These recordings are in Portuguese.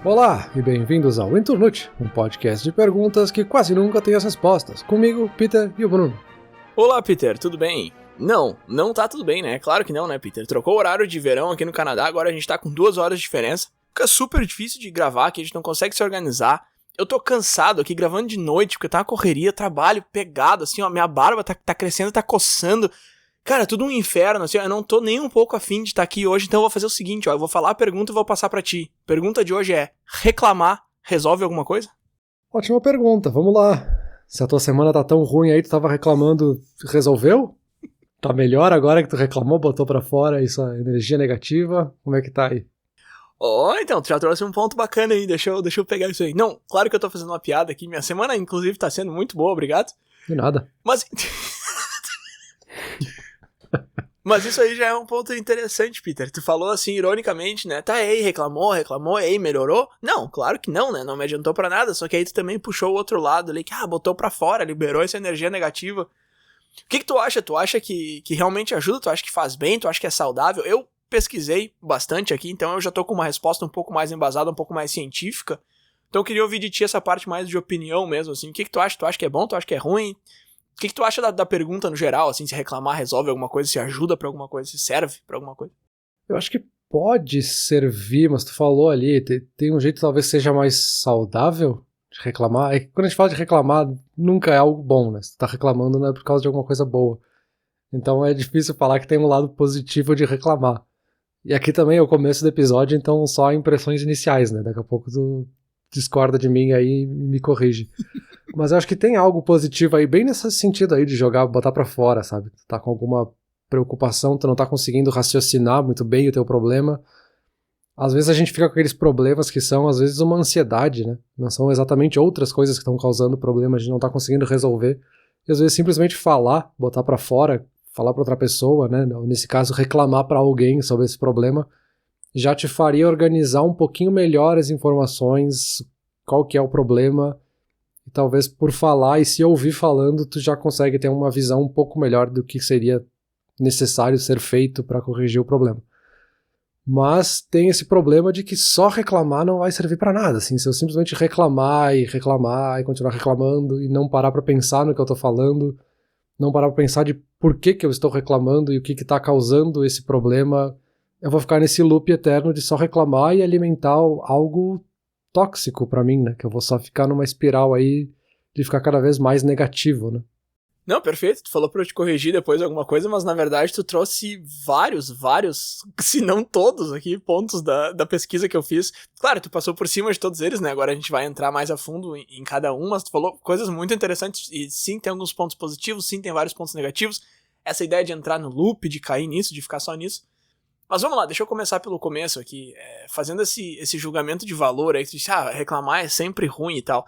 Olá e bem-vindos ao Internute, um podcast de perguntas que quase nunca tem as respostas. Comigo, Peter e o Bruno. Olá, Peter, tudo bem? Não tá tudo bem, né? Claro que não, né, Peter? Trocou o horário de verão aqui no Canadá, agora a gente tá com 2 horas de diferença. Fica super difícil de gravar aqui, a gente não consegue se organizar. Eu tô cansado aqui gravando de noite, porque tá uma correria, trabalho pegado, assim, ó, minha barba tá crescendo, tá coçando. Cara, tudo um inferno, assim, eu não tô nem um pouco afim de estar aqui hoje, então eu vou fazer o seguinte, ó, eu vou falar a pergunta e vou passar pra ti. Pergunta de hoje é, reclamar resolve alguma coisa? Ótima pergunta, vamos lá. Se a tua semana tá tão ruim aí, tu tava reclamando, resolveu? Tá melhor agora que tu reclamou, botou pra fora essa energia negativa? Como é que tá aí? Então, tu já trouxe um ponto bacana aí, deixa eu pegar isso aí. Não, claro que eu tô fazendo uma piada aqui, minha semana inclusive tá sendo muito boa, obrigado. De nada. Mas isso aí já é um ponto interessante, Peter. Tu falou assim, ironicamente, né? Tá, ei, reclamou, ei, melhorou? Não, claro que não, né? Não me adiantou pra nada, só que aí tu também puxou o outro lado ali, que botou pra fora, liberou essa energia negativa. O que tu acha? Tu acha que realmente ajuda? Tu acha que faz bem? Tu acha que é saudável? Eu pesquisei bastante aqui, então eu já tô com uma resposta um pouco mais embasada, um pouco mais científica. Então eu queria ouvir de ti essa parte mais de opinião mesmo, assim. O que tu acha? Tu acha que é bom? Tu acha que é ruim? O que tu acha da pergunta no geral, assim, se reclamar resolve alguma coisa, se ajuda pra alguma coisa, se serve pra alguma coisa? Eu acho que pode servir, mas tu falou ali, tem um jeito que talvez seja mais saudável de reclamar. É que quando a gente fala de reclamar, nunca é algo bom, né? Se tu tá reclamando não é por causa de alguma coisa boa. Então é difícil falar que tem um lado positivo de reclamar. E aqui também é o começo do episódio, então só impressões iniciais, né? Daqui a pouco tu discorda de mim aí e me corrige. Mas eu acho que tem algo positivo aí, bem nesse sentido aí de jogar, botar pra fora, sabe? Tu tá com alguma preocupação, tu não tá conseguindo raciocinar muito bem o teu problema. Às vezes a gente fica com aqueles problemas que são, às vezes, uma ansiedade, né? Não são exatamente outras coisas que estão causando problema, a gente não tá conseguindo resolver. E às vezes simplesmente falar, botar pra fora, falar pra outra pessoa, né? Nesse caso, reclamar pra alguém sobre esse problema, já te faria organizar um pouquinho melhor as informações, qual que é o problema. E talvez por falar e se ouvir falando, tu já consegue ter uma visão um pouco melhor do que seria necessário ser feito para corrigir o problema. Mas tem esse problema de que só reclamar não vai servir para nada. Assim, se eu simplesmente reclamar e continuar reclamando e não parar para pensar no que eu tô falando, não parar para pensar de por que eu estou reclamando e o que tá causando esse problema, eu vou ficar nesse loop eterno de só reclamar e alimentar algo tóxico pra mim, né? Que eu vou só ficar numa espiral aí de ficar cada vez mais negativo, né? Não, perfeito, tu falou pra eu te corrigir depois alguma coisa, mas na verdade tu trouxe vários, se não todos aqui, pontos da pesquisa que eu fiz. Claro, tu passou por cima de todos eles, né? Agora a gente vai entrar mais a fundo em cada um, mas tu falou coisas muito interessantes e sim, tem alguns pontos positivos, sim, tem vários pontos negativos. Essa ideia de entrar no loop, de cair nisso, de ficar só nisso. Mas vamos lá, deixa eu começar pelo começo aqui, fazendo esse julgamento de valor aí, que tu disse, reclamar é sempre ruim e tal.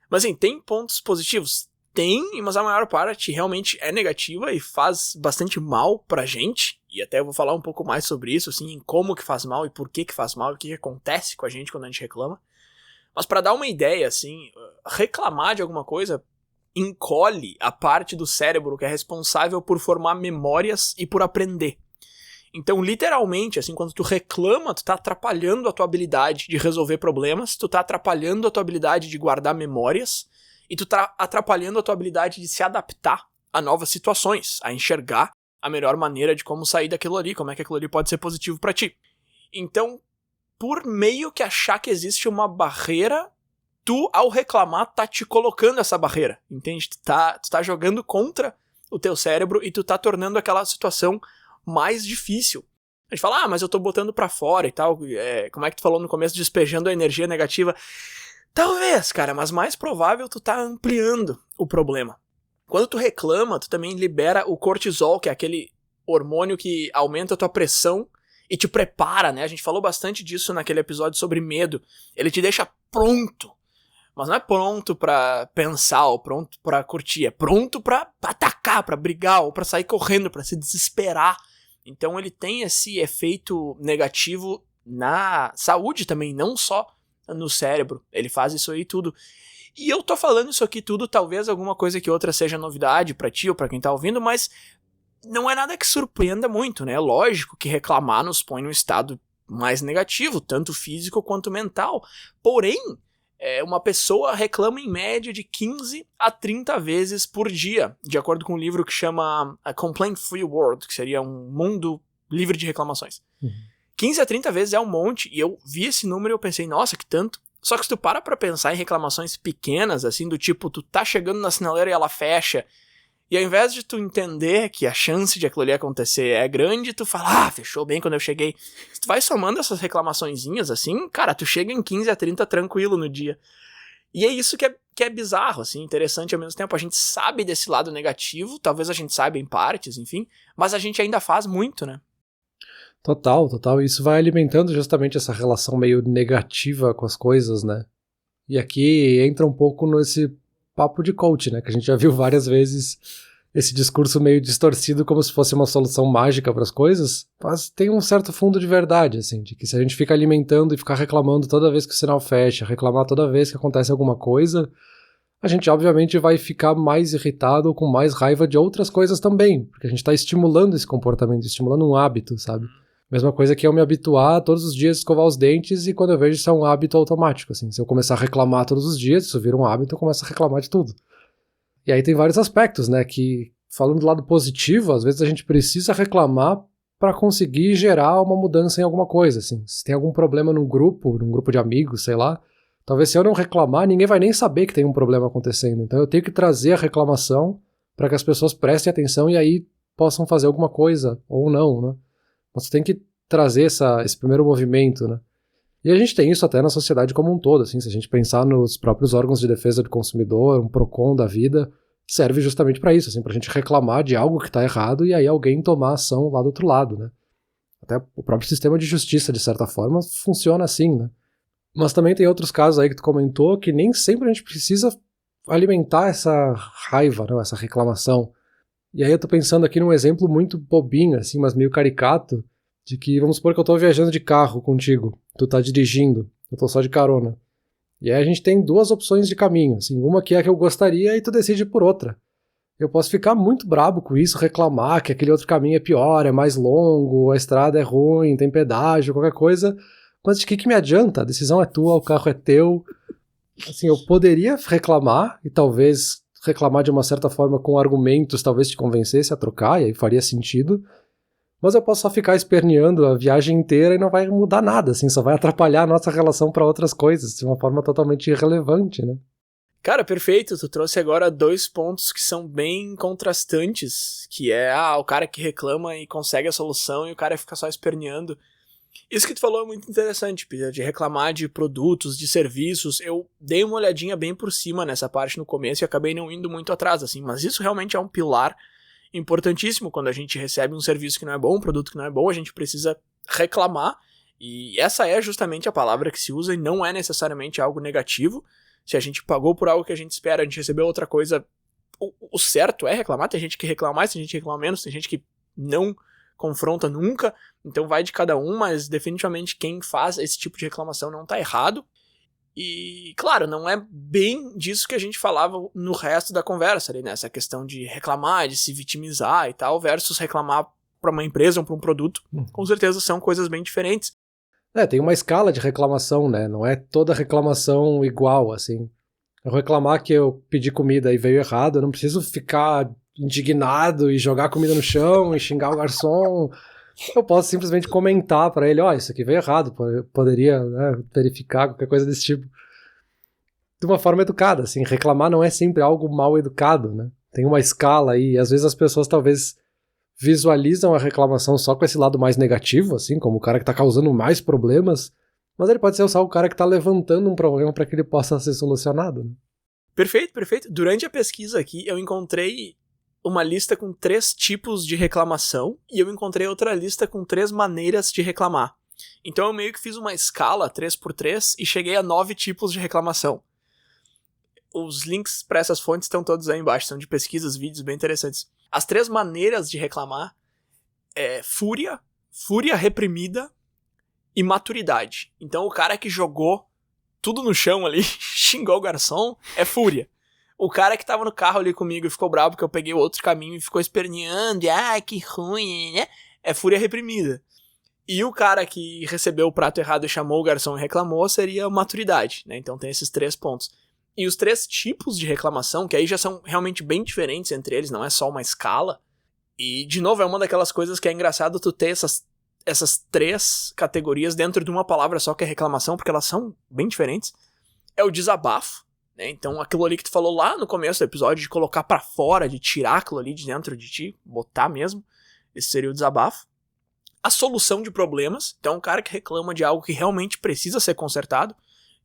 Mas assim, tem pontos positivos? Tem, mas a maior parte realmente é negativa e faz bastante mal pra gente, e até eu vou falar um pouco mais sobre isso, assim, em como que faz mal e por que faz mal, e o que acontece com a gente quando a gente reclama. Mas pra dar uma ideia, assim, reclamar de alguma coisa encolhe a parte do cérebro que é responsável por formar memórias e por aprender. Então, literalmente, assim, quando tu reclama, tu tá atrapalhando a tua habilidade de resolver problemas, tu tá atrapalhando a tua habilidade de guardar memórias, e tu tá atrapalhando a tua habilidade de se adaptar a novas situações, a enxergar a melhor maneira de como sair daquilo ali, como é que aquilo ali pode ser positivo pra ti. Então, por meio que achar que existe uma barreira, tu, ao reclamar, tá te colocando essa barreira, entende? Tu tá jogando contra o teu cérebro e tu tá tornando aquela situação mais difícil. A gente fala, mas eu tô botando pra fora e tal, como é que tu falou no começo, despejando a energia negativa. Talvez, cara, mas mais provável tu tá ampliando o problema. Quando tu reclama, tu também libera o cortisol, que é aquele hormônio que aumenta a tua pressão e te prepara, né? A gente falou bastante disso naquele episódio sobre medo. Ele te deixa pronto, mas não é pronto pra pensar ou pronto pra curtir, é pronto pra atacar, pra brigar ou pra sair correndo, pra se desesperar. Então ele tem esse efeito negativo na saúde também, não só no cérebro. Ele faz isso aí tudo. E eu tô falando isso aqui tudo, talvez alguma coisa que outra seja novidade pra ti ou pra quem tá ouvindo, mas não é nada que surpreenda muito, né? É lógico que reclamar nos põe num estado mais negativo, tanto físico quanto mental. Porém, uma pessoa reclama em média de 15 a 30 vezes por dia, de acordo com um livro que chama A Complaint Free World, que seria um mundo livre de reclamações. 15 a 30 vezes é um monte, e eu vi esse número e eu pensei, nossa, que tanto. Só que se tu para pra pensar em reclamações pequenas, assim, do tipo, tu tá chegando na sinaleira e ela fecha, e ao invés de tu entender que a chance de aquilo ali acontecer é grande, tu fala, fechou bem quando eu cheguei. Se tu vai somando essas reclamaçõezinhas, assim, cara, tu chega em 15 a 30 tranquilo no dia. E é isso que é bizarro, assim, interessante ao mesmo tempo. A gente sabe desse lado negativo, talvez a gente saiba em partes, enfim, mas a gente ainda faz muito, né? Total. Isso vai alimentando justamente essa relação meio negativa com as coisas, né? E aqui entra um pouco nesse papo de coach, né? Que a gente já viu várias vezes esse discurso meio distorcido como se fosse uma solução mágica para as coisas, mas tem um certo fundo de verdade, assim, de que se a gente fica alimentando e ficar reclamando toda vez que o sinal fecha, reclamar toda vez que acontece alguma coisa, a gente obviamente vai ficar mais irritado ou com mais raiva de outras coisas também, porque a gente está estimulando esse comportamento, estimulando um hábito, sabe? Mesma coisa que eu me habituar todos os dias a escovar os dentes e quando eu vejo isso é um hábito automático, assim. Se eu começar a reclamar todos os dias, isso vira um hábito, eu começo a reclamar de tudo. E aí tem vários aspectos, né, que falando do lado positivo, às vezes a gente precisa reclamar para conseguir gerar uma mudança em alguma coisa, assim. Se tem algum problema num grupo de amigos, sei lá, talvez se eu não reclamar, ninguém vai nem saber que tem um problema acontecendo. Então eu tenho que trazer a reclamação para que as pessoas prestem atenção e aí possam fazer alguma coisa, ou não, né. Você tem que trazer esse primeiro movimento, né? E a gente tem isso até na sociedade como um todo, assim, se a gente pensar nos próprios órgãos de defesa do consumidor, um PROCON da vida, serve justamente para isso, assim, pra gente reclamar de algo que tá errado e aí alguém tomar ação lá do outro lado, né? Até o próprio sistema de justiça, de certa forma, funciona assim, né? Mas também tem outros casos aí que tu comentou que nem sempre a gente precisa alimentar essa raiva, né? Essa reclamação. E aí eu tô pensando aqui num exemplo muito bobinho, assim, mas meio caricato, de que, vamos supor que eu tô viajando de carro contigo, tu tá dirigindo, eu tô só de carona. E aí a gente tem duas opções de caminho, assim, uma que é a que eu gostaria e tu decide por outra. Eu posso ficar muito brabo com isso, reclamar que aquele outro caminho é pior, é mais longo, a estrada é ruim, tem pedágio, qualquer coisa, mas de que me adianta? A decisão é tua, o carro é teu. Assim, eu poderia reclamar e talvez reclamar de uma certa forma com argumentos, talvez te convencesse a trocar, e aí faria sentido, mas eu posso só ficar esperneando a viagem inteira e não vai mudar nada, assim, só vai atrapalhar a nossa relação para outras coisas, de uma forma totalmente irrelevante, né? Cara, perfeito, tu trouxe agora 2 pontos que são bem contrastantes, que é, o cara que reclama e consegue a solução e o cara fica só esperneando. Isso que tu falou é muito interessante, Peter, de reclamar de produtos, de serviços. Eu dei uma olhadinha bem por cima nessa parte no começo e acabei não indo muito atrás, assim, mas isso realmente é um pilar importantíssimo. Quando a gente recebe um serviço que não é bom, um produto que não é bom, a gente precisa reclamar, e essa é justamente a palavra que se usa e não é necessariamente algo negativo. Se a gente pagou por algo que a gente espera, a gente recebeu outra coisa, o certo é reclamar. Tem gente que reclama mais, tem gente que reclama menos, tem gente que não confronta nunca, então vai de cada um, mas definitivamente quem faz esse tipo de reclamação não tá errado. E, claro, não é bem disso que a gente falava no resto da conversa ali, né? Essa questão de reclamar, de se vitimizar e tal, versus reclamar para uma empresa ou para um produto, com certeza são coisas bem diferentes. Tem uma escala de reclamação, né? Não é toda reclamação igual, assim. Eu reclamar que eu pedi comida e veio errado, eu não preciso ficar indignado e jogar comida no chão e xingar o garçom. Eu posso simplesmente comentar pra ele, isso aqui veio errado, poderia, né, verificar qualquer coisa desse tipo. De uma forma educada, assim, reclamar não é sempre algo mal educado, né? Tem uma escala aí, e às vezes as pessoas talvez visualizam a reclamação só com esse lado mais negativo, assim, como o cara que tá causando mais problemas, mas ele pode ser só o cara que tá levantando um problema para que ele possa ser solucionado, né? Perfeito, perfeito. Durante a pesquisa aqui, eu encontrei uma lista com 3 tipos de reclamação e eu encontrei outra lista com 3 maneiras de reclamar. Então eu meio que fiz uma escala 3x3 e cheguei a 9 tipos de reclamação. Os links para essas fontes estão todos aí embaixo, são de pesquisas, vídeos bem interessantes. As 3 maneiras de reclamar é fúria, fúria reprimida e maturidade. Então o cara que jogou tudo no chão ali, xingou o garçom, é fúria. O cara que tava no carro ali comigo e ficou bravo porque eu peguei o outro caminho e ficou esperneando, que ruim, né? É fúria reprimida. E o cara que recebeu o prato errado e chamou o garçom e reclamou seria maturidade, né? Então tem esses 3 pontos. E os 3 tipos de reclamação, que aí já são realmente bem diferentes entre eles, não é só uma escala. E, de novo, é uma daquelas coisas que é engraçado tu ter essas 3 categorias dentro de uma palavra só, que é reclamação, porque elas são bem diferentes. É o desabafo, né? Então aquilo ali que tu falou lá no começo do episódio, de colocar pra fora, de tirar aquilo ali de dentro de ti, botar mesmo, esse seria o desabafo. A solução de problemas, então um cara que reclama de algo que realmente precisa ser consertado,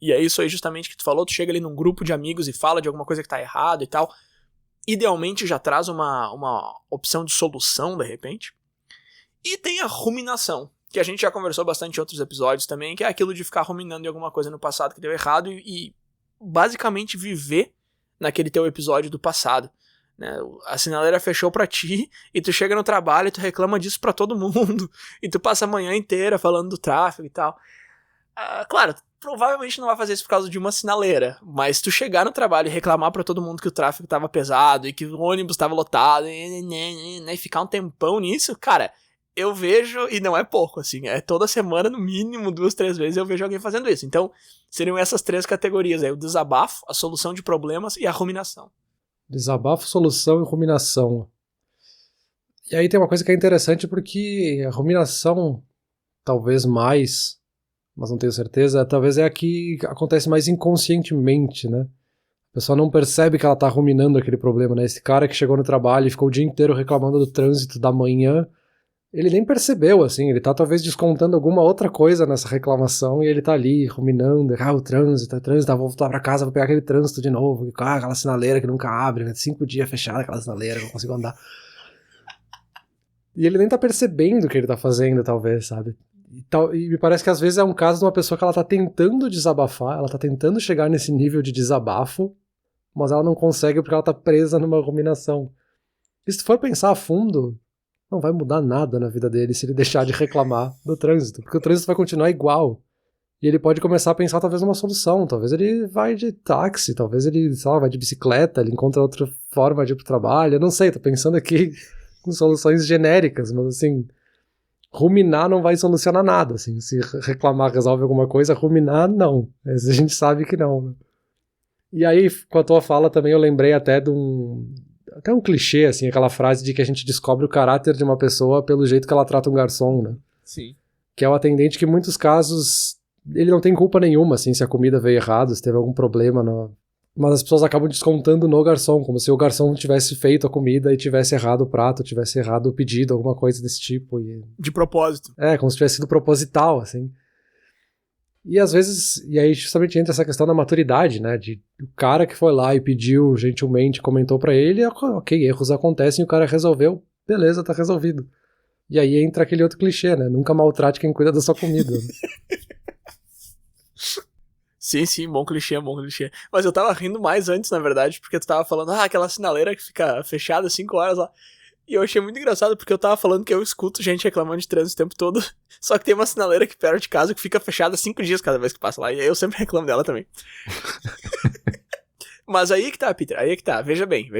e é isso aí justamente que tu falou, tu chega ali num grupo de amigos e fala de alguma coisa que tá errado e tal, idealmente já traz uma opção de solução de repente. E tem a ruminação, que a gente já conversou bastante em outros episódios também, que é aquilo de ficar ruminando em alguma coisa no passado que deu errado e basicamente viver naquele teu episódio do passado. Né? A sinaleira fechou pra ti e tu chega no trabalho e tu reclama disso pra todo mundo e tu passa a manhã inteira falando do tráfego e tal. Claro, provavelmente não vai fazer isso por causa de uma sinaleira, mas tu chegar no trabalho e reclamar pra todo mundo que o tráfego tava pesado e que o ônibus tava lotado e ficar um tempão nisso, cara, eu vejo, e não é pouco, assim, é toda semana, no mínimo 2, 3 vezes eu vejo alguém fazendo isso. Então, seriam essas 3 categorias aí, o desabafo, a solução de problemas e a ruminação. Desabafo, solução e ruminação. E aí tem uma coisa que é interessante, porque a ruminação, talvez mais, mas não tenho certeza, talvez é a que acontece mais inconscientemente, né? A pessoa não percebe que ela tá ruminando aquele problema, né? Esse cara que chegou no trabalho e ficou o dia inteiro reclamando do trânsito da manhã, ele nem percebeu, assim, ele tá talvez descontando alguma outra coisa nessa reclamação e ele tá ali ruminando, o trânsito, vou voltar pra casa, vou pegar aquele trânsito de novo, aquela sinaleira que nunca abre, né? 5 dias fechada aquela sinaleira, não consigo andar. E ele nem tá percebendo o que ele tá fazendo, talvez, sabe? E me parece que às vezes é um caso de uma pessoa que ela tá tentando desabafar, ela tá tentando chegar nesse nível de desabafo, mas ela não consegue porque ela tá presa numa ruminação. E se tu for pensar a fundo, não vai mudar nada na vida dele se ele deixar de reclamar do trânsito, porque o trânsito vai continuar igual. E ele pode começar a pensar talvez numa solução, talvez ele vai de táxi, talvez ele, sei lá, vai de bicicleta, ele encontra outra forma de ir pro trabalho, eu não sei, tô pensando aqui em soluções genéricas, mas assim, ruminar não vai solucionar nada, assim, se reclamar resolve alguma coisa, ruminar não, a gente sabe que não, né? E aí, com a tua fala também eu lembrei até de até um clichê, assim, aquela frase de que a gente descobre o caráter de uma pessoa pelo jeito que ela trata um garçom, né? Sim. Que é o atendente que em muitos casos ele não tem culpa nenhuma, assim, se a comida veio errada, se teve algum problema, mas as pessoas acabam descontando no garçom, como se o garçom tivesse feito a comida e tivesse errado o prato, tivesse errado o pedido, alguma coisa desse tipo. De propósito. Como se tivesse sido proposital, assim. E às vezes, e aí justamente entra essa questão da maturidade, né, de o cara que foi lá e pediu gentilmente, comentou pra ele, ok, erros acontecem, o cara resolveu, beleza, tá resolvido. E aí entra aquele outro clichê, né, nunca maltrate quem cuida da sua comida. Sim, bom clichê. Mas eu tava rindo mais antes, na verdade, porque tu tava falando, aquela sinaleira que fica fechada 5 horas lá. E eu achei muito engraçado, porque eu tava falando que eu escuto gente reclamando de trânsito o tempo todo, só que tem uma sinaleira aqui perto de casa que fica fechada 5 dias cada vez que passa lá, e aí eu sempre reclamo dela também. Mas aí que tá, Peter, aí que tá, veja bem.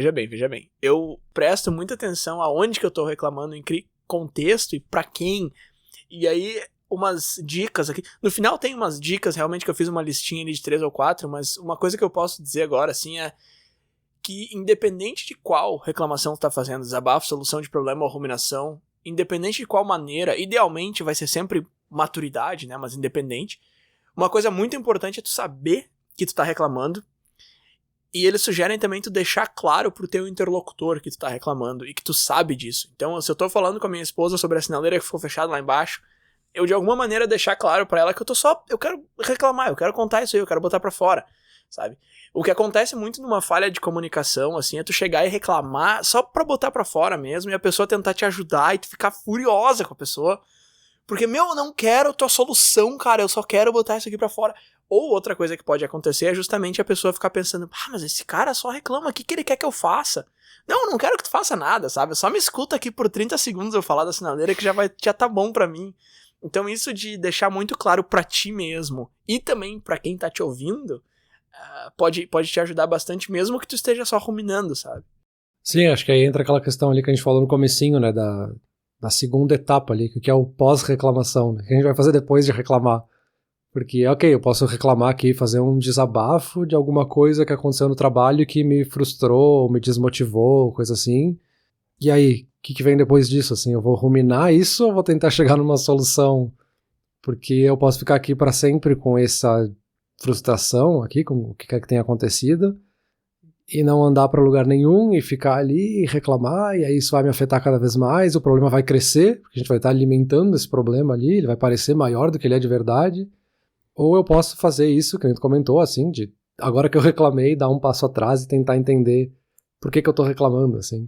Eu presto muita atenção aonde que eu tô reclamando, em que contexto e pra quem. E aí, umas dicas aqui. No final tem umas dicas, realmente, que eu fiz uma listinha ali de 3 ou 4, mas uma coisa que eu posso dizer agora, assim, é que independente de qual reclamação tu tá fazendo, desabafo, solução de problema ou ruminação, independente de qual maneira, idealmente vai ser sempre maturidade, né, mas independente, uma coisa muito importante é tu saber que tu tá reclamando, e eles sugerem também tu deixar claro pro teu interlocutor que tu tá reclamando, e que tu sabe disso. Então, se eu tô falando com a minha esposa sobre a sinaleira que ficou fechada lá embaixo, eu de alguma maneira deixar claro pra ela que eu quero reclamar, eu quero contar isso aí, eu quero botar pra fora, sabe? O que acontece muito numa falha de comunicação, assim, é tu chegar e reclamar só pra botar pra fora mesmo, e a pessoa tentar te ajudar e tu ficar furiosa com a pessoa, porque, eu não quero tua solução, cara, eu só quero botar isso aqui pra fora. Ou outra coisa que pode acontecer é justamente a pessoa ficar pensando, mas esse cara só reclama, o que ele quer que eu faça? Não, eu não quero que tu faça nada, sabe? Só me escuta aqui por 30 segundos eu falar da sinaleira que já tá bom pra mim. Então isso de deixar muito claro pra ti mesmo e também pra quem tá te ouvindo, pode te ajudar bastante, mesmo que tu esteja só ruminando, sabe? Sim, acho que aí entra aquela questão ali que a gente falou no comecinho, né, na segunda etapa ali, que é o pós-reclamação, né? Que a gente vai fazer depois de reclamar. Porque, ok, eu posso reclamar aqui, fazer um desabafo de alguma coisa que aconteceu no trabalho que me frustrou, me desmotivou, coisa assim. E aí, o que vem depois disso? Assim, eu vou ruminar isso ou vou tentar chegar numa solução? Porque eu posso ficar aqui para sempre com essa frustração aqui, com o que quer que tenha acontecido, e não andar para lugar nenhum e ficar ali e reclamar, e aí isso vai me afetar cada vez mais, o problema vai crescer, porque a gente vai estar alimentando esse problema ali, ele vai parecer maior do que ele é de verdade. Ou eu posso fazer isso, que a gente comentou, assim, de agora que eu reclamei, dar um passo atrás e tentar entender por que eu tô reclamando, assim.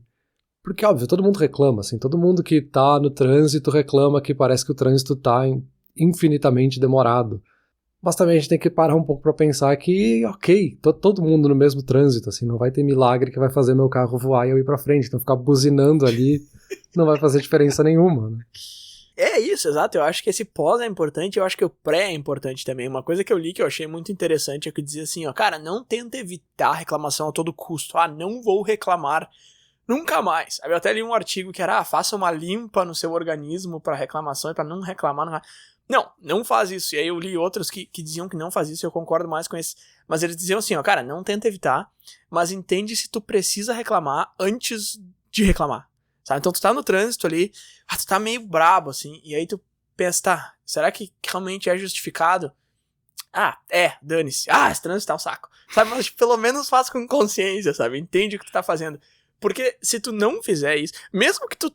Porque, óbvio, todo mundo reclama, assim, todo mundo que tá no trânsito reclama que parece que o trânsito tá infinitamente demorado. Mas também a gente tem que parar um pouco pra pensar que, ok, todo mundo no mesmo trânsito, assim, não vai ter milagre que vai fazer meu carro voar e eu ir pra frente, então ficar buzinando ali não vai fazer diferença nenhuma, né? É isso, exato. Eu acho que esse pós é importante, eu acho que o pré é importante também. Uma coisa que eu li que eu achei muito interessante é que dizia assim, ó, cara, não tenta evitar a reclamação a todo custo. Ah, não vou reclamar nunca mais. Eu até li um artigo que era, faça uma limpa no seu organismo pra reclamação e pra não reclamar. Não faz isso. E aí eu li outros que diziam que não faz isso e eu concordo mais com esse. Mas eles diziam assim, ó, cara, não tenta evitar, mas entende se tu precisa reclamar antes de reclamar. Sabe? Então tu tá no trânsito ali, tu tá meio brabo, assim, e aí tu pensa, tá, será que realmente é justificado? Dane-se. Esse trânsito tá um saco. Sabe? Mas pelo menos faz com consciência, sabe? Entende o que tu tá fazendo. Porque se tu não fizer isso, mesmo que tu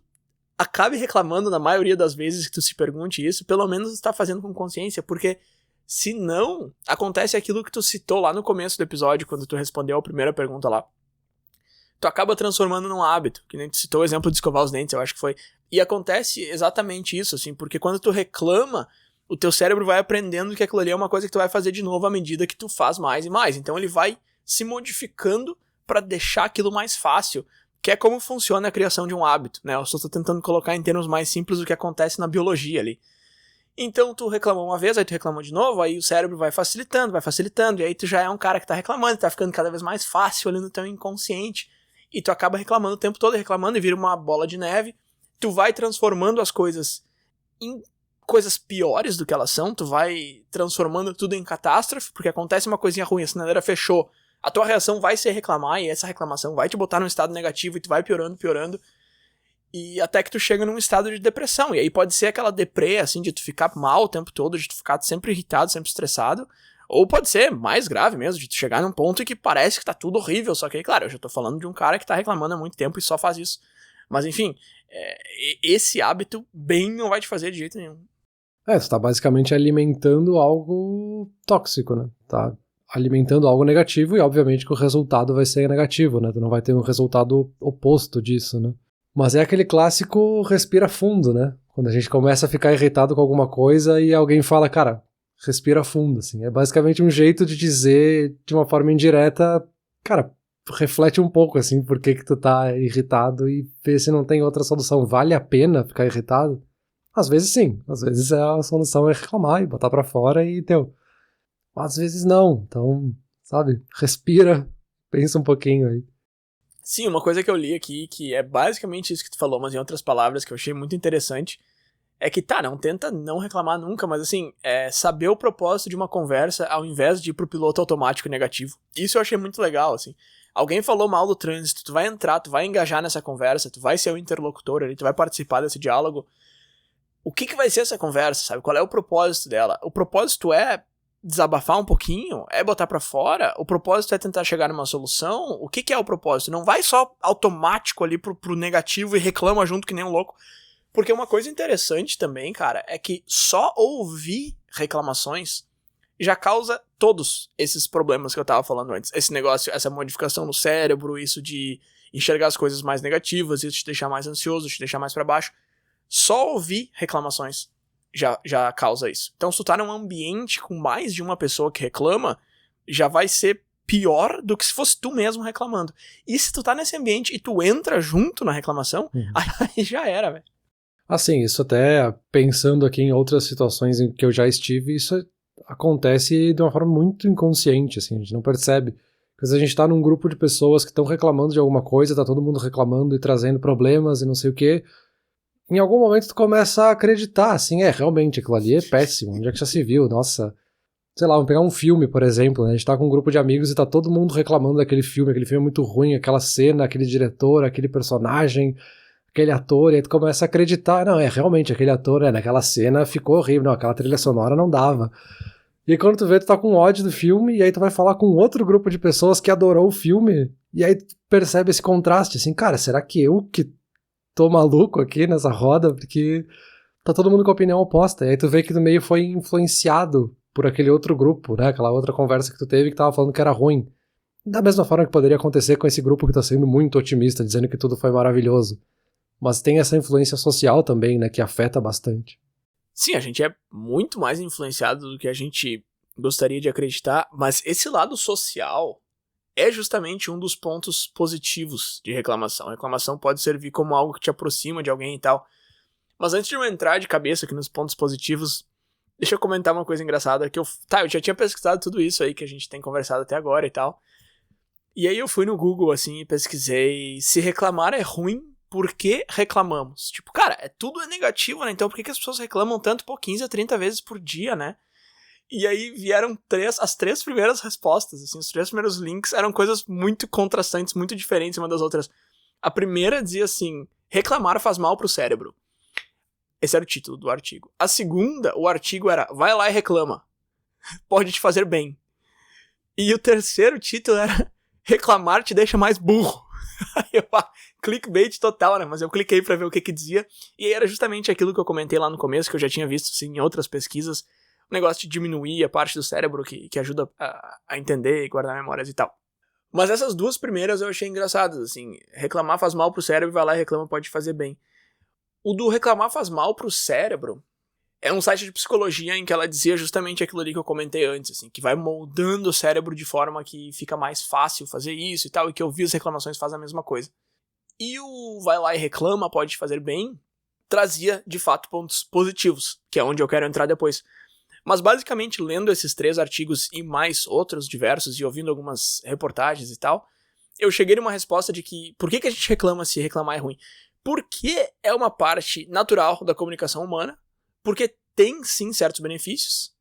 acabe reclamando na maioria das vezes que tu se pergunte isso, pelo menos tu tá fazendo com consciência, porque se não, acontece aquilo que tu citou lá no começo do episódio, quando tu respondeu a primeira pergunta lá. Tu acaba transformando num hábito, que nem tu citou o exemplo de escovar os dentes, eu acho que foi. E acontece exatamente isso, assim, porque quando tu reclama, o teu cérebro vai aprendendo que aquilo ali é uma coisa que tu vai fazer de novo à medida que tu faz mais e mais. Então ele vai se modificando pra deixar aquilo mais fácil, que é como funciona a criação de um hábito, né? Eu só tô tentando colocar em termos mais simples o que acontece na biologia ali. Então tu reclamou uma vez, aí tu reclamou de novo, aí o cérebro vai facilitando, e aí tu já é um cara que tá reclamando, tá ficando cada vez mais fácil ali no teu inconsciente. E tu acaba reclamando o tempo todo, reclamando, e vira uma bola de neve. Tu vai transformando as coisas em coisas piores do que elas são, tu vai transformando tudo em catástrofe, porque acontece uma coisinha ruim, a sinaleira fechou, a tua reação vai ser reclamar, e essa reclamação vai te botar num estado negativo, e tu vai piorando, e até que tu chega num estado de depressão, e aí pode ser aquela deprê, assim, de tu ficar mal o tempo todo, de tu ficar sempre irritado, sempre estressado, ou pode ser mais grave mesmo, de tu chegar num ponto em que parece que tá tudo horrível, só que aí, claro, eu já tô falando de um cara que tá reclamando há muito tempo e só faz isso. Mas enfim, esse hábito bem não vai te fazer de jeito nenhum. Tu tá basicamente alimentando algo tóxico, né? Tá alimentando algo negativo e obviamente que o resultado vai ser negativo, né? Tu não vai ter um resultado oposto disso, né? Mas é aquele clássico respira fundo, né? Quando a gente começa a ficar irritado com alguma coisa e alguém fala, cara, respira fundo, assim. É basicamente um jeito de dizer de uma forma indireta, cara, reflete um pouco, assim, por que tu tá irritado e vê se não tem outra solução. Vale a pena ficar irritado? Às vezes sim, às vezes a solução é reclamar e botar pra fora e deu. Às vezes não, então, sabe, respira, pensa um pouquinho aí. Sim, uma coisa que eu li aqui, que é basicamente isso que tu falou, mas em outras palavras que eu achei muito interessante, é que não tenta não reclamar nunca, mas assim, saber o propósito de uma conversa ao invés de ir pro piloto automático negativo. Isso eu achei muito legal, assim. Alguém falou mal do trânsito, tu vai entrar, tu vai engajar nessa conversa, tu vai ser o interlocutor ali, tu vai participar desse diálogo. O que vai ser essa conversa, sabe? Qual é o propósito dela? O propósito é desabafar um pouquinho? É botar pra fora? O propósito é tentar chegar numa solução? O que é o propósito? Não vai só automático ali pro negativo e reclama junto que nem um louco. Porque uma coisa interessante também, cara, é que só ouvir reclamações já causa todos esses problemas que eu tava falando antes. Esse negócio, essa modificação no cérebro, isso de enxergar as coisas mais negativas, isso te deixar mais ansioso, te deixar mais pra baixo. Só ouvir reclamações já causa isso. Então, se tu tá num ambiente com mais de uma pessoa que reclama, já vai ser pior do que se fosse tu mesmo reclamando. E se tu tá nesse ambiente e tu entra junto na reclamação, aí já era, velho. Assim, isso até pensando aqui em outras situações em que eu já estive, isso acontece de uma forma muito inconsciente, assim, a gente não percebe. Porque a gente tá num grupo de pessoas que estão reclamando de alguma coisa, tá todo mundo reclamando e trazendo problemas e não sei o quê, em algum momento tu começa a acreditar, assim, realmente, aquilo ali é péssimo, onde é que já se viu, nossa... Sei lá, vamos pegar um filme, por exemplo, né? A gente tá com um grupo de amigos e tá todo mundo reclamando daquele filme é muito ruim, aquela cena, aquele diretor, aquele personagem, aquele ator, e aí tu começa a acreditar, não, realmente, aquele ator, naquela cena ficou horrível, não, aquela trilha sonora não dava. E aí quando tu vê, tu tá com ódio do filme, e aí tu vai falar com outro grupo de pessoas que adorou o filme, e aí tu percebe esse contraste, assim, cara, será que eu que tô maluco aqui nessa roda? Porque tá todo mundo com a opinião oposta, e aí tu vê que tu meio foi influenciado por aquele outro grupo, né, aquela outra conversa que tu teve que tava falando que era ruim. Da mesma forma que poderia acontecer com esse grupo que tá sendo muito otimista, dizendo que tudo foi maravilhoso. Mas tem essa influência social também, né, que afeta bastante. Sim, a gente é muito mais influenciado do que a gente gostaria de acreditar, mas esse lado social é justamente um dos pontos positivos de reclamação. A reclamação pode servir como algo que te aproxima de alguém e tal. Mas antes de eu entrar de cabeça aqui nos pontos positivos, deixa eu comentar uma coisa engraçada, que eu já tinha pesquisado tudo isso aí que a gente tem conversado até agora e tal. E aí eu fui no Google, assim, e pesquisei se reclamar é ruim, por que reclamamos? Tipo, cara, tudo é negativo, né? Então por que as pessoas reclamam tanto, 15 a 30 vezes por dia, né? E aí vieram as três primeiras respostas, assim, os 3 primeiros links eram coisas muito contrastantes, muito diferentes uma das outras. A primeira dizia assim, reclamar faz mal pro cérebro. Esse era o título do artigo. A segunda, o artigo era, vai lá e reclama. Pode te fazer bem. E o terceiro título era, reclamar te deixa mais burro. Aí clickbait total, né? Mas eu cliquei pra ver o que dizia. E aí era justamente aquilo que eu comentei lá no começo, que eu já tinha visto assim, em outras pesquisas. O negócio de diminuir a parte do cérebro que ajuda a entender e guardar memórias e tal. Mas essas 2 primeiras eu achei engraçadas, assim. Reclamar faz mal pro cérebro, vai lá e reclama, pode te fazer bem. O do reclamar faz mal pro cérebro é um site de psicologia em que ela dizia justamente aquilo ali que eu comentei antes, assim, que vai moldando o cérebro de forma que fica mais fácil fazer isso e tal, e que ouvir as reclamações faz a mesma coisa. E o vai lá e reclama, pode te fazer bem, trazia, de fato, pontos positivos, que é onde eu quero entrar depois. Mas basicamente, lendo esses 3 artigos e mais outros diversos, e ouvindo algumas reportagens e tal, eu cheguei numa resposta de que, por que a gente reclama se reclamar é ruim? Porque é uma parte natural da comunicação humana, porque tem sim certos benefícios,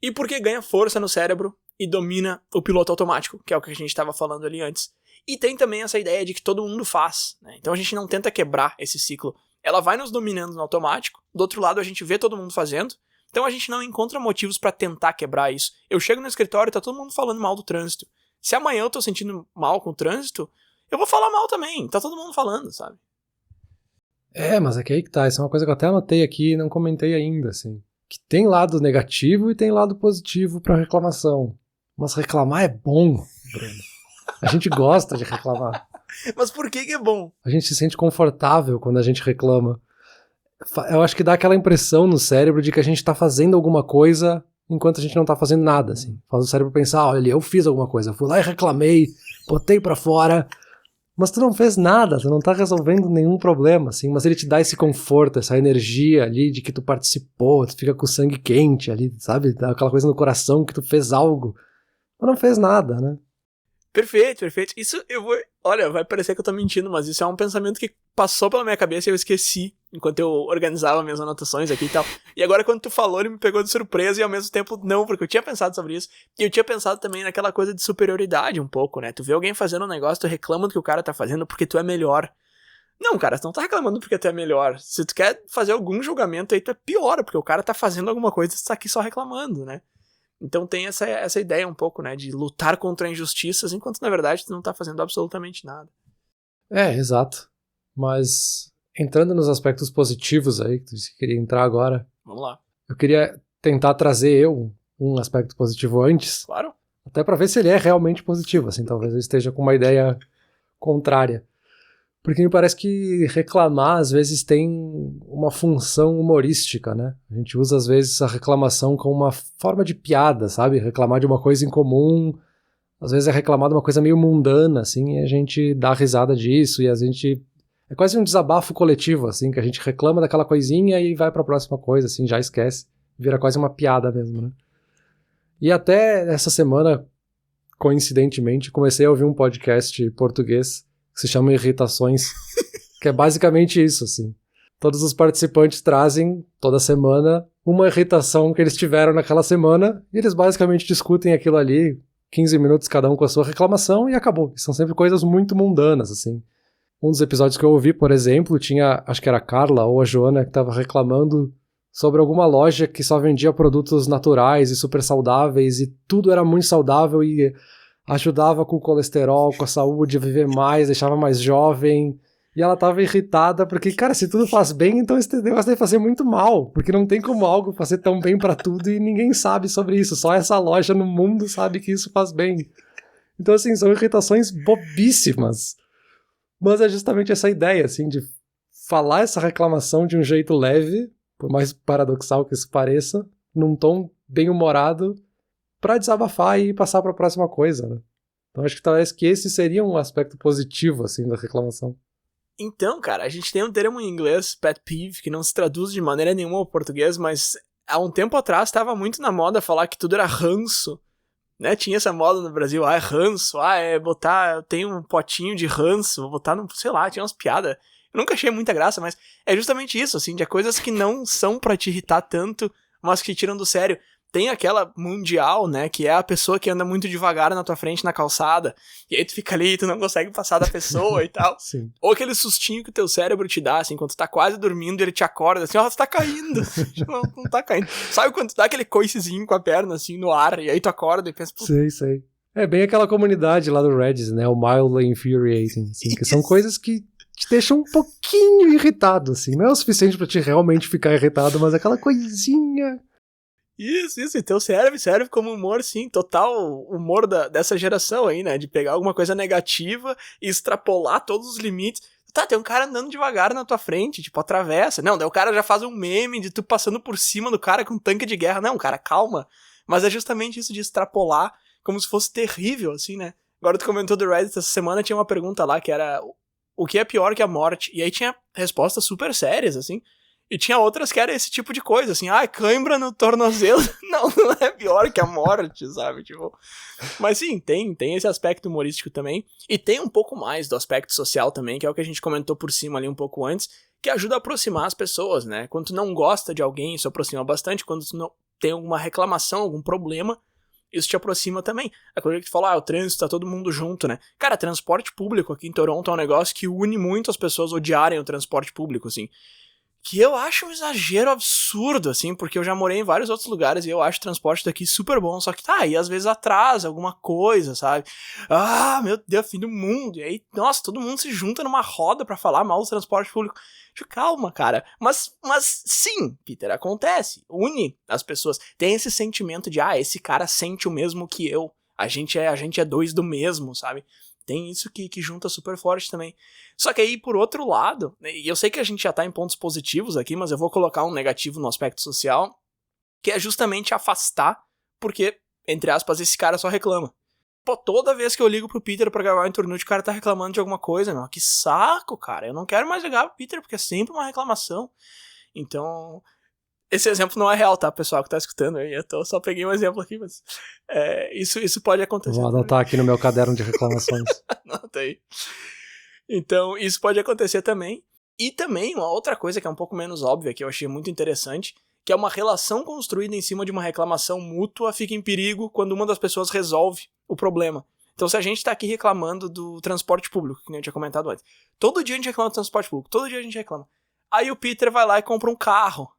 e porque ganha força no cérebro e domina o piloto automático, que é o que a gente estava falando ali antes. E tem também essa ideia de que todo mundo faz, né? Então a gente não tenta quebrar esse ciclo. Ela vai nos dominando no automático, do outro lado a gente vê todo mundo fazendo, então a gente não encontra motivos pra tentar quebrar isso. Eu chego no escritório e tá todo mundo falando mal do trânsito. Se amanhã eu tô sentindo mal com o trânsito, eu vou falar mal também, tá todo mundo falando, sabe? Mas é que aí que tá, isso é uma coisa que eu até anotei aqui e não comentei ainda, assim. Que tem lado negativo e tem lado positivo pra reclamação. Mas reclamar é bom, Bruno. A gente gosta de reclamar. Mas por que é bom? A gente se sente confortável quando a gente reclama. Eu acho que dá aquela impressão no cérebro de que a gente tá fazendo alguma coisa enquanto a gente não tá fazendo nada, assim. Faz o cérebro pensar, olha, eu fiz alguma coisa, eu fui lá e reclamei, botei pra fora... Mas tu não fez nada, tu não tá resolvendo nenhum problema, assim, mas ele te dá esse conforto, essa energia ali de que tu participou, tu fica com o sangue quente ali, sabe? Dá aquela coisa no coração que tu fez algo, mas não fez nada, né? Perfeito, perfeito. Isso eu vou... Olha, vai parecer que eu tô mentindo, mas isso é um pensamento que passou pela minha cabeça e eu esqueci enquanto eu organizava minhas anotações aqui e tal. E agora quando tu falou, ele me pegou de surpresa e ao mesmo tempo não, porque eu tinha pensado sobre isso. E eu tinha pensado também naquela coisa de superioridade um pouco, né? Tu vê alguém fazendo um negócio, tu reclama do que o cara tá fazendo porque tu é melhor. Não, cara, tu não tá reclamando porque tu é melhor. Se tu quer fazer algum julgamento aí, tu é pior, porque o cara tá fazendo alguma coisa e tu tá aqui só reclamando, né? Então tem essa ideia um pouco, né, de lutar contra injustiças, enquanto na verdade tu não tá fazendo absolutamente nada. Exato. Mas entrando nos aspectos positivos aí, que tu disse que queria entrar agora. Vamos lá. Eu queria tentar trazer um aspecto positivo antes. Claro. Até pra ver se ele é realmente positivo, assim, talvez eu esteja com uma ideia contrária. Porque me parece que reclamar, às vezes, tem uma função humorística, né? A gente usa, às vezes, a reclamação como uma forma de piada, sabe? Reclamar de uma coisa incomum, às vezes é reclamar de uma coisa meio mundana, assim, e a gente dá risada disso, e a gente... É quase um desabafo coletivo, assim, que a gente reclama daquela coisinha e vai pra próxima coisa, assim, já esquece. Vira quase uma piada mesmo, né? E até essa semana, coincidentemente, comecei a ouvir um podcast português que se chama Irritações, que é basicamente isso, assim. Todos os participantes trazem, toda semana, uma irritação que eles tiveram naquela semana, e eles basicamente discutem aquilo ali, 15 minutos cada um com a sua reclamação, e acabou. São sempre coisas muito mundanas, assim. Um dos episódios que eu ouvi, por exemplo, tinha, acho que era a Carla ou a Joana, que estava reclamando sobre alguma loja que só vendia produtos naturais e super saudáveis, e tudo era muito saudável e ajudava com o colesterol, com a saúde, a viver mais, deixava mais jovem. E ela tava irritada porque, cara, se tudo faz bem, então esse negócio deve fazer muito mal, porque não tem como algo fazer tão bem pra tudo e ninguém sabe sobre isso, só essa loja no mundo sabe que isso faz bem. Então, assim, são irritações bobíssimas. Mas é justamente essa ideia, assim, de falar essa reclamação de um jeito leve, por mais paradoxal que isso pareça, num tom bem humorado, pra desabafar e passar pra próxima coisa, né? Então acho que talvez que esse seria um aspecto positivo, assim, da reclamação. Então, cara, a gente tem um termo em inglês, pet peeve, que não se traduz de maneira nenhuma ao português, mas há um tempo atrás estava muito na moda falar que tudo era ranço, né? Tinha essa moda no Brasil, é ranço, botar, eu tenho um potinho de ranço, vou botar no, sei lá, tinha umas piadas. Eu nunca achei muita graça, mas é justamente isso, assim, de coisas que não são pra te irritar tanto, mas que te tiram do sério. Tem aquela mundial, né, que é a pessoa que anda muito devagar na tua frente na calçada, e aí tu fica ali e tu não consegue passar da pessoa e tal. Sim. Ou aquele sustinho que o teu cérebro te dá, assim, quando tu tá quase dormindo, ele te acorda, assim, tu tá caindo. não tá caindo. Sabe quando tu dá aquele coicezinho com a perna, assim, no ar, e aí tu acorda e pensa... Sei. É bem aquela comunidade lá do Reddit, né, o mildly infuriating, assim, que são coisas que te deixam um pouquinho irritado, assim, não é o suficiente pra te realmente ficar irritado, mas aquela coisinha... Isso, e teu cérebro serve como humor, sim, total humor dessa geração aí, né, de pegar alguma coisa negativa e extrapolar todos os limites. Tá, tem um cara andando devagar na tua frente, tipo, atravessa. Não, daí o cara já faz um meme de tu passando por cima do cara com um tanque de guerra. Não, cara, calma. Mas é justamente isso de extrapolar como se fosse terrível, assim, né. Agora tu comentou do Reddit, essa semana tinha uma pergunta lá que era o que é pior que a morte? E aí tinha respostas super sérias, assim. E tinha outras que era esse tipo de coisa, assim, cãibra no tornozelo. Não é pior que a morte, sabe? Tipo, mas sim, tem esse aspecto humorístico também. E tem um pouco mais do aspecto social também, que é o que a gente comentou por cima ali um pouco antes, que ajuda a aproximar as pessoas, né? Quando tu não gosta de alguém, isso aproxima bastante. Quando tu não tem alguma reclamação, algum problema, isso te aproxima também. É coisa que tu fala, o trânsito, tá todo mundo junto, né? Cara, transporte público aqui em Toronto é um negócio que une muito as pessoas odiarem o transporte público, assim. Que eu acho um exagero absurdo, assim, porque eu já morei em vários outros lugares e eu acho o transporte daqui super bom, só que e às vezes atrasa alguma coisa, sabe? Meu Deus, fim do mundo. E aí, nossa, todo mundo se junta numa roda pra falar mal do transporte público. Calma, cara. Mas sim, Peter, acontece. Une as pessoas. Tem esse sentimento de, esse cara sente o mesmo que eu. A gente é dois do mesmo, sabe? Tem isso que junta super forte também. Só que aí, por outro lado, e eu sei que a gente já tá em pontos positivos aqui, mas eu vou colocar um negativo no aspecto social, que é justamente afastar, porque, entre aspas, esse cara só reclama. Pô, toda vez que eu ligo pro Peter pra gravar um Internute, o cara tá reclamando de alguma coisa, meu. Que saco, cara. Eu não quero mais ligar pro Peter, porque é sempre uma reclamação. Então... Esse exemplo não é real, tá, pessoal que tá escutando aí? Eu só peguei um exemplo aqui, mas isso pode acontecer. Vou anotar aqui no meu caderno de reclamações. Anota aí. Então, isso pode acontecer também. E também uma outra coisa que é um pouco menos óbvia, que eu achei muito interessante, que é uma relação construída em cima de uma reclamação mútua fica em perigo quando uma das pessoas resolve o problema. Então, se a gente tá aqui reclamando do transporte público, que nem eu tinha comentado antes, todo dia a gente reclama do transporte público, todo dia a gente reclama. Aí o Peter vai lá e compra um carro.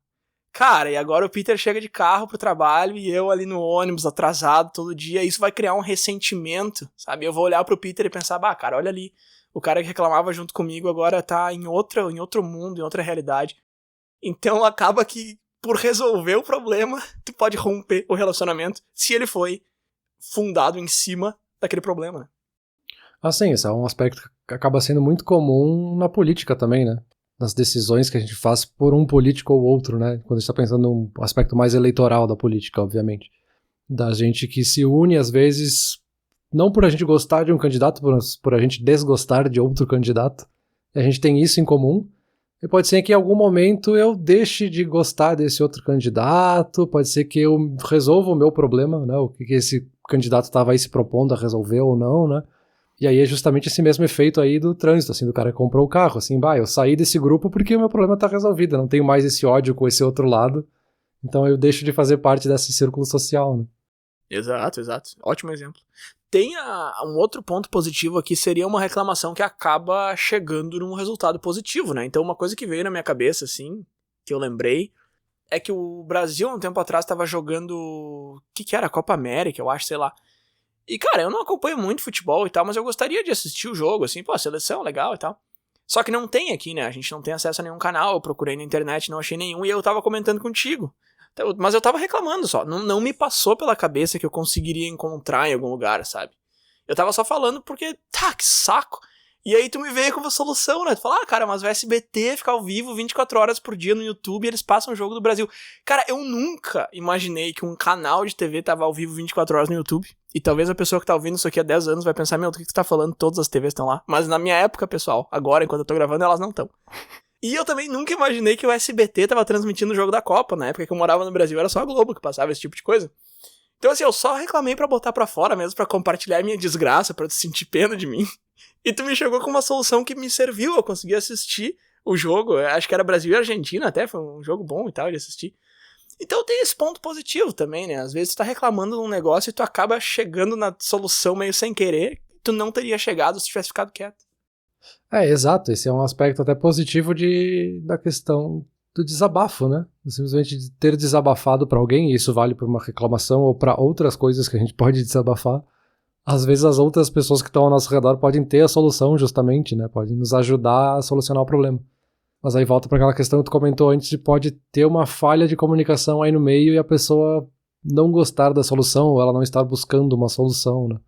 Cara, e agora o Peter chega de carro pro trabalho e eu ali no ônibus, atrasado todo dia, isso vai criar um ressentimento, sabe? Eu vou olhar pro Peter e pensar, cara, olha ali, o cara que reclamava junto comigo agora tá em outro mundo, em outra realidade. Então acaba que, por resolver o problema, tu pode romper o relacionamento se ele foi fundado em cima daquele problema, né? Sim, esse é um aspecto que acaba sendo muito comum na política também, né? Nas decisões que a gente faz por um político ou outro, né? Quando a gente tá pensando num aspecto mais eleitoral da política, obviamente. Da gente que se une, às vezes, não por a gente gostar de um candidato, por a gente desgostar de outro candidato. A gente tem isso em comum. E pode ser que em algum momento eu deixe de gostar desse outro candidato, pode ser que eu resolva o meu problema, né? O que esse candidato estava aí se propondo a resolver ou não, né? E aí é justamente esse mesmo efeito aí do trânsito, assim, do cara que comprou o carro, assim, eu saí desse grupo porque o meu problema tá resolvido, eu não tenho mais esse ódio com esse outro lado, então eu deixo de fazer parte desse círculo social, né? Exato. Ótimo exemplo. Tem um outro ponto positivo aqui, seria uma reclamação que acaba chegando num resultado positivo, né? Então uma coisa que veio na minha cabeça, assim, que eu lembrei, é que o Brasil, um tempo atrás, tava jogando... O que era? Copa América, eu acho, sei lá. E, cara, eu não acompanho muito futebol e tal, mas eu gostaria de assistir o jogo, assim, pô, seleção, legal e tal. Só que não tem aqui, né? A gente não tem acesso a nenhum canal, eu procurei na internet, não achei nenhum, e eu tava comentando contigo. Mas eu tava reclamando só, não me passou pela cabeça que eu conseguiria encontrar em algum lugar, sabe? Eu tava só falando porque, que saco. E aí tu me veio com uma solução, né? Tu fala, cara, mas o SBT fica ao vivo 24 horas por dia no YouTube e eles passam o jogo do Brasil. Cara, eu nunca imaginei que um canal de TV tava ao vivo 24 horas no YouTube. E talvez a pessoa que tá ouvindo isso aqui há 10 anos vai pensar, do que tu tá falando? Todas as TVs estão lá. Mas na minha época, pessoal, agora, enquanto eu tô gravando, elas não estão. E eu também nunca imaginei que o SBT tava transmitindo o jogo da Copa. Na época que eu morava no Brasil, era só a Globo que passava esse tipo de coisa. Então, assim, eu só reclamei pra botar pra fora mesmo, pra compartilhar minha desgraça, pra tu sentir pena de mim. E tu me chegou com uma solução que me serviu, eu consegui assistir o jogo, eu acho que era Brasil e Argentina até, foi um jogo bom e tal de assistir. Então tem esse ponto positivo também, né? Às vezes tu tá reclamando de um negócio e tu acaba chegando na solução meio sem querer, tu não teria chegado se tivesse ficado quieto. Exato, esse é um aspecto até positivo da questão do desabafo, né? Simplesmente de ter desabafado pra alguém, e isso vale pra uma reclamação ou pra outras coisas que a gente pode desabafar. Às vezes as outras pessoas que estão ao nosso redor podem ter a solução justamente, né? Podem nos ajudar a solucionar o problema. Mas aí volta para aquela questão que tu comentou antes de pode ter uma falha de comunicação aí no meio e a pessoa não gostar da solução ou ela não estar buscando uma solução, né?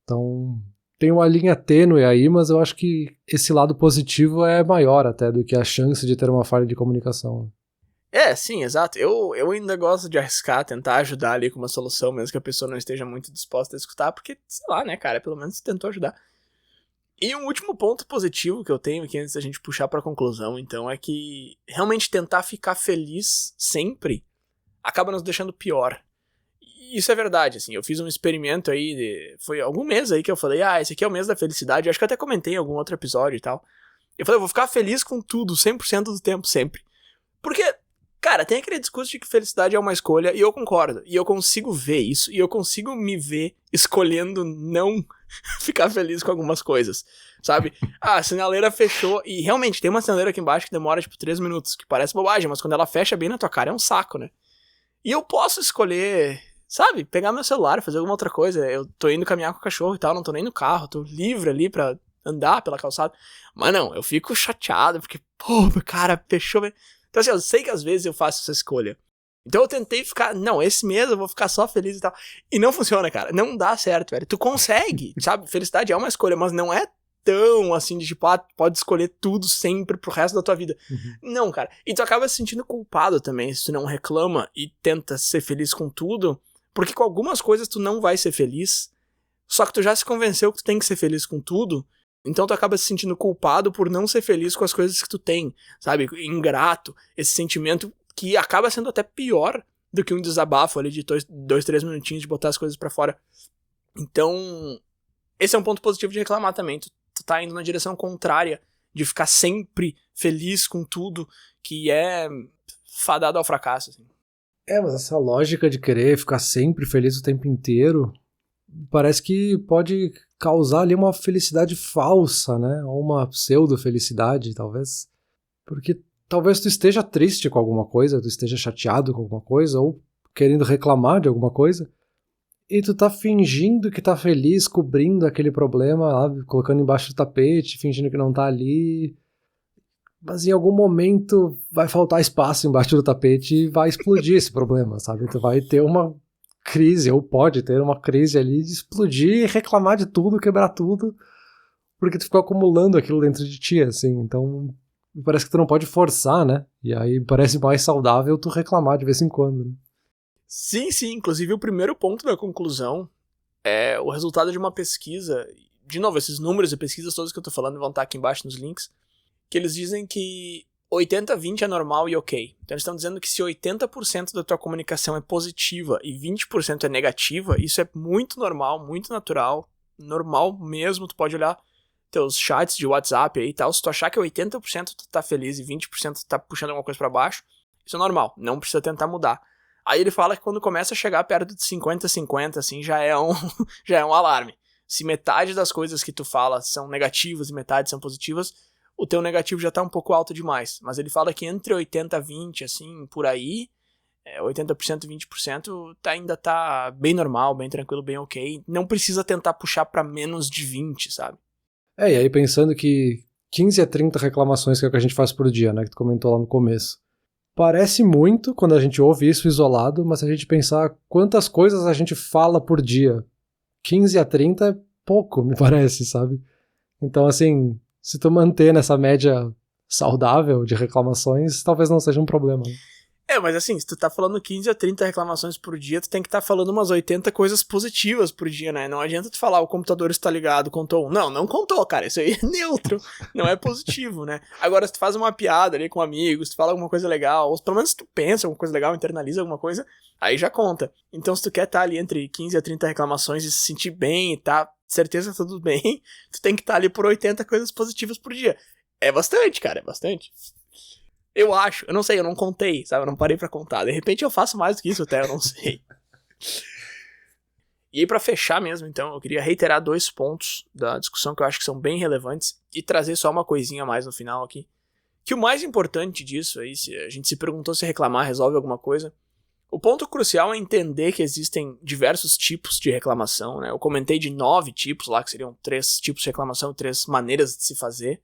Então tem uma linha tênue aí, mas eu acho que esse lado positivo é maior até do que a chance de ter uma falha de comunicação. Sim, exato. Eu ainda gosto de arriscar, tentar ajudar ali com uma solução, mesmo que a pessoa não esteja muito disposta a escutar, porque, sei lá, né, cara, pelo menos tentou ajudar. E um último ponto positivo que eu tenho aqui antes da gente puxar pra conclusão, então, é que realmente tentar ficar feliz sempre acaba nos deixando pior. E isso é verdade, assim, eu fiz um experimento aí, foi algum mês aí que eu falei, esse aqui é o mês da felicidade, eu acho que eu até comentei em algum outro episódio e tal. Eu falei, eu vou ficar feliz com tudo, 100% do tempo, sempre. Porque... Cara, tem aquele discurso de que felicidade é uma escolha, e eu concordo, e eu consigo ver isso, e eu consigo me ver escolhendo não ficar feliz com algumas coisas, sabe? A sinaleira fechou, e realmente tem uma sinaleira aqui embaixo que demora tipo 3 minutos, que parece bobagem, mas quando ela fecha bem na tua cara é um saco, né? E eu posso escolher, sabe, pegar meu celular, fazer alguma outra coisa, eu tô indo caminhar com o cachorro e tal, não tô nem no carro, tô livre ali pra andar pela calçada, mas não, eu fico chateado, porque, cara, fechou bem... Então assim, eu sei que às vezes eu faço essa escolha. Então eu tentei ficar, não, esse mês eu vou ficar só feliz e tal. E não funciona, cara. Não dá certo, velho. Tu consegue, sabe? Felicidade é uma escolha, mas não é tão assim de tipo, pode escolher tudo sempre pro resto da tua vida. Uhum. Não, cara. E tu acaba se sentindo culpado também se tu não reclama e tenta ser feliz com tudo. Porque com algumas coisas tu não vai ser feliz. Só que tu já se convenceu que tu tem que ser feliz com tudo. Então tu acaba se sentindo culpado por não ser feliz com as coisas que tu tem, sabe? Ingrato, esse sentimento que acaba sendo até pior do que um desabafo ali de 2, 3 minutinhos de botar as coisas pra fora. Então, esse é um ponto positivo de reclamar também. Tu tá indo na direção contrária de ficar sempre feliz com tudo, que é fadado ao fracasso, assim. Mas essa lógica de querer ficar sempre feliz o tempo inteiro parece que pode causar ali uma felicidade falsa, né? Ou uma pseudo-felicidade, talvez. Porque talvez tu esteja triste com alguma coisa, tu esteja chateado com alguma coisa, ou querendo reclamar de alguma coisa, e tu tá fingindo que tá feliz, cobrindo aquele problema lá, colocando embaixo do tapete, fingindo que não tá ali. Mas em algum momento vai faltar espaço embaixo do tapete e vai explodir esse problema, sabe? Tu vai ter uma crise, ou pode ter uma crise ali de explodir, reclamar de tudo, quebrar tudo, porque tu ficou acumulando aquilo dentro de ti, assim, então parece que tu não pode forçar, né? E aí parece mais saudável tu reclamar de vez em quando, né? Sim, inclusive o primeiro ponto da conclusão é o resultado de uma pesquisa, de novo, esses números e pesquisas todas que eu tô falando vão estar aqui embaixo nos links, que eles dizem que 80-20 é normal e ok. Então eles estão dizendo que se 80% da tua comunicação é positiva e 20% é negativa, isso é muito normal, muito natural, normal mesmo, tu pode olhar teus chats de WhatsApp aí e tal, se tu achar que 80% tu tá feliz e 20% tu tá puxando alguma coisa pra baixo, isso é normal, não precisa tentar mudar. Aí ele fala que quando começa a chegar perto de 50-50, assim, já é um alarme. Se metade das coisas que tu fala são negativas e metade são positivas, o teu negativo já tá um pouco alto demais. Mas ele fala que entre 80 e 20, assim, por aí, 80% e 20% ainda tá bem normal, bem tranquilo, bem ok. Não precisa tentar puxar pra menos de 20, sabe? E aí pensando que 15 a 30 reclamações que é o que a gente faz por dia, né, que tu comentou lá no começo. Parece muito quando a gente ouve isso isolado, mas se a gente pensar quantas coisas a gente fala por dia, 15 a 30 é pouco, me parece, sabe? Então, assim, se tu manter nessa média saudável de reclamações, talvez não seja um problema. Mas assim, se tu tá falando 15 a 30 reclamações por dia, tu tem que estar falando umas 80 coisas positivas por dia, né? Não adianta tu falar, o computador está ligado, contou um. Não contou, cara, isso aí é neutro, não é positivo, né? Agora, se tu faz uma piada ali com amigos, tu fala alguma coisa legal, ou pelo menos tu pensa alguma coisa legal, internaliza alguma coisa, aí já conta. Então, se tu quer estar ali entre 15 a 30 reclamações e se sentir bem e tá certeza que tá tudo bem, tu tem que estar ali por 80 coisas positivas por dia. É bastante, cara, é bastante. Eu acho, eu não sei, eu não contei, sabe? Eu não parei pra contar. De repente eu faço mais do que isso até, eu não sei. E aí pra fechar mesmo, então, eu queria reiterar 2 pontos da discussão que eu acho que são bem relevantes e trazer só uma coisinha a mais no final aqui. Que o mais importante disso aí, se a gente se perguntou se reclamar resolve alguma coisa, o ponto crucial é entender que existem diversos tipos de reclamação, né? Eu comentei de 9 tipos lá, que seriam 3 tipos de reclamação, 3 maneiras de se fazer.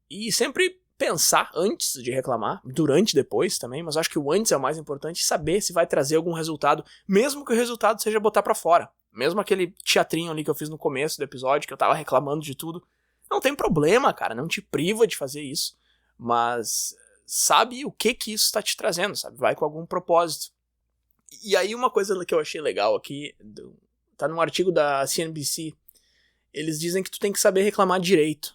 E sempre pensar antes de reclamar, durante e depois também, mas acho que o antes é o mais importante, saber se vai trazer algum resultado, mesmo que o resultado seja botar pra fora. Mesmo aquele teatrinho ali que eu fiz no começo do episódio, que eu tava reclamando de tudo. Não tem problema, cara, não te priva de fazer isso, mas sabe o que isso tá te trazendo, sabe? Vai com algum propósito. E aí uma coisa que eu achei legal aqui, tá num artigo da CNBC, eles dizem que tu tem que saber reclamar direito.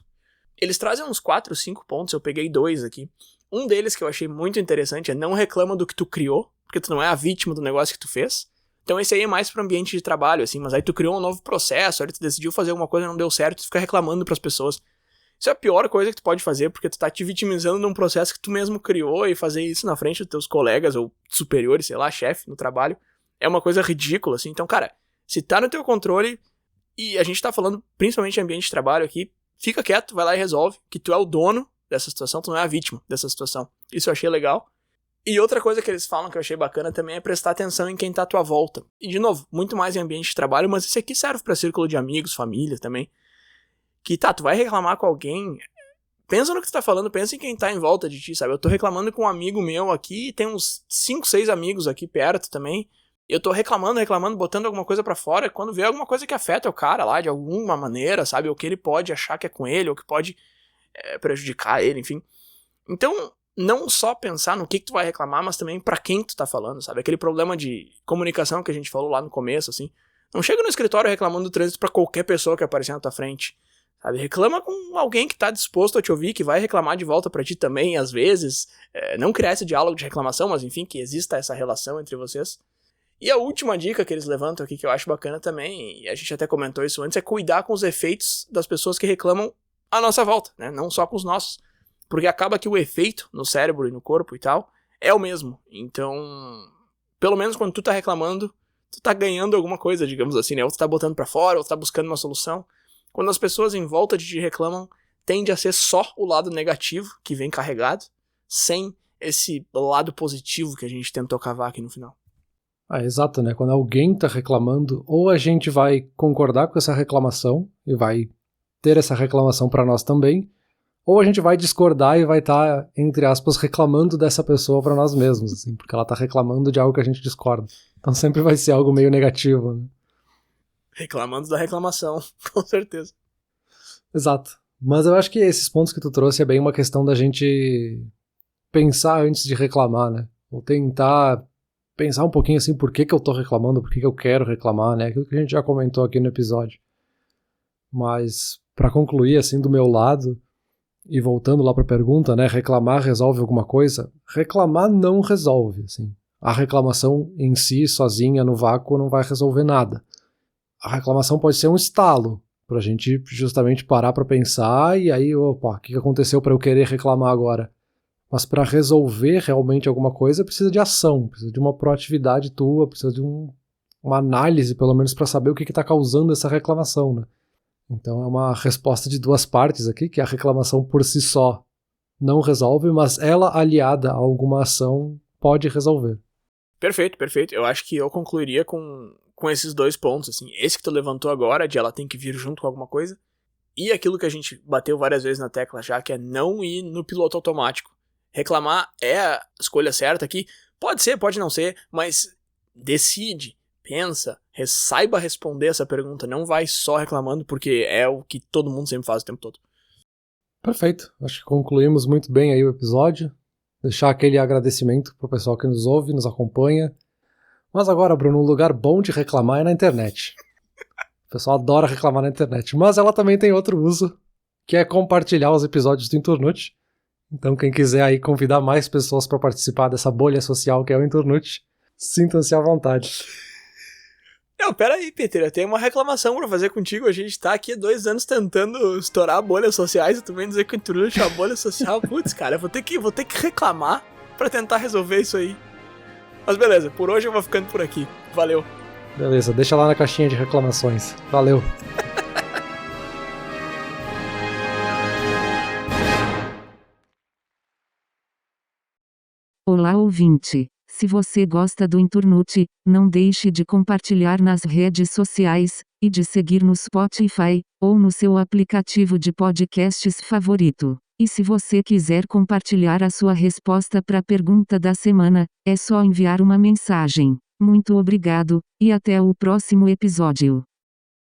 Eles trazem uns 4 ou 5 pontos, eu peguei 2 aqui. Um deles que eu achei muito interessante é não reclama do que tu criou, porque tu não é a vítima do negócio que tu fez. Então esse aí é mais pro ambiente de trabalho, assim, mas aí tu criou um novo processo, aí tu decidiu fazer alguma coisa e não deu certo, tu fica reclamando pras pessoas. Isso é a pior coisa que tu pode fazer, porque tu tá te vitimizando num processo que tu mesmo criou, e fazer isso na frente dos teus colegas ou superiores, sei lá, chefe no trabalho, é uma coisa ridícula, assim. Então, cara, se tá no teu controle, e a gente tá falando principalmente em ambiente de trabalho aqui, fica quieto, vai lá e resolve, que tu é o dono dessa situação, tu não é a vítima dessa situação. Isso eu achei legal. E outra coisa que eles falam que eu achei bacana também é prestar atenção em quem tá à tua volta. E de novo, muito mais em ambiente de trabalho, mas isso aqui serve pra círculo de amigos, família também. Que tá, tu vai reclamar com alguém, pensa no que tu tá falando, pensa em quem tá em volta de ti, sabe? Eu tô reclamando com um amigo meu aqui, tem uns 5, 6 amigos aqui perto também. Eu tô reclamando, botando alguma coisa pra fora, quando vê alguma coisa que afeta o cara lá de alguma maneira, sabe? Ou que ele pode achar que é com ele, ou que pode prejudicar ele, enfim. Então, não só pensar no que tu vai reclamar, mas também pra quem tu tá falando, sabe? Aquele problema de comunicação que a gente falou lá no começo, assim. Não chega no escritório reclamando do trânsito pra qualquer pessoa que aparecer na tua frente, sabe? Reclama com alguém que tá disposto a te ouvir, que vai reclamar de volta pra ti também, às vezes. Não criar esse diálogo de reclamação, mas enfim, que exista essa relação entre vocês. E a última dica que eles levantam aqui, que eu acho bacana também, e a gente até comentou isso antes, é cuidar com os efeitos das pessoas que reclamam à nossa volta, né? Não só com os nossos. Porque acaba que o efeito no cérebro e no corpo e tal é o mesmo. Então, pelo menos quando tu tá reclamando, tu tá ganhando alguma coisa, digamos assim, né? Ou tu tá botando pra fora, ou tu tá buscando uma solução. Quando as pessoas em volta de ti reclamam, tende a ser só o lado negativo que vem carregado, sem esse lado positivo que a gente tentou cavar aqui no final. Exato, né? Quando alguém tá reclamando, ou a gente vai concordar com essa reclamação e vai ter essa reclamação pra nós também, ou a gente vai discordar e vai estar, entre aspas, reclamando dessa pessoa pra nós mesmos, assim, porque ela tá reclamando de algo que a gente discorda. Então sempre vai ser algo meio negativo, né? Reclamando da reclamação, com certeza. Exato. Mas eu acho que esses pontos que tu trouxe é bem uma questão da gente pensar antes de reclamar, né? Ou tentar pensar um pouquinho assim, por que eu tô reclamando, por que eu quero reclamar, né? Aquilo que a gente já comentou aqui no episódio. Mas, pra concluir, assim, do meu lado, e voltando lá pra pergunta, né? Reclamar resolve alguma coisa? Reclamar não resolve, assim. A reclamação em si, sozinha, no vácuo, não vai resolver nada. A reclamação pode ser um estalo Pra gente justamente parar pra pensar e aí, opa, o que aconteceu pra eu querer reclamar agora? Mas pra resolver realmente alguma coisa precisa de ação, precisa de uma proatividade tua, precisa de uma análise, pelo menos, pra saber o que tá causando essa reclamação, né? Então é uma resposta de duas partes aqui, que a reclamação por si só não resolve, mas ela aliada a alguma ação pode resolver. Perfeito, perfeito. Eu acho que eu concluiria com esses dois pontos, assim. Esse que tu levantou agora, de ela tem que vir junto com alguma coisa, e aquilo que a gente bateu várias vezes na tecla já, que é não ir no piloto automático. Reclamar é a escolha certa aqui. Pode ser, pode não ser, mas decide, pensa, saiba responder essa pergunta. Não vai só reclamando, porque é o que todo mundo sempre faz o tempo todo. Perfeito. Acho que concluímos muito bem aí o episódio. Deixar aquele agradecimento pro pessoal que nos ouve, nos acompanha. Mas agora, Bruno, um lugar bom de reclamar é na internet. O pessoal adora reclamar na internet, mas ela também tem outro uso, que é compartilhar os episódios do Inturnute. Então quem quiser aí convidar mais pessoas para participar dessa bolha social que é o Inturnute, sintam-se à vontade. Não, pera aí, Peter, eu tenho uma reclamação pra fazer contigo. A gente tá aqui há 2 anos tentando estourar bolhas sociais e tu vem dizer que o Inturnute é uma bolha social. Putz, cara, eu vou ter que reclamar pra tentar resolver isso aí. Mas beleza, por hoje eu vou ficando por aqui. Valeu. Beleza, deixa lá na caixinha de reclamações. Valeu. Olá, ouvinte. Se você gosta do Inturnute, não deixe de compartilhar nas redes sociais, e de seguir no Spotify, ou no seu aplicativo de podcasts favorito. E se você quiser compartilhar a sua resposta para a pergunta da semana, é só enviar uma mensagem. Muito obrigado, e até o próximo episódio.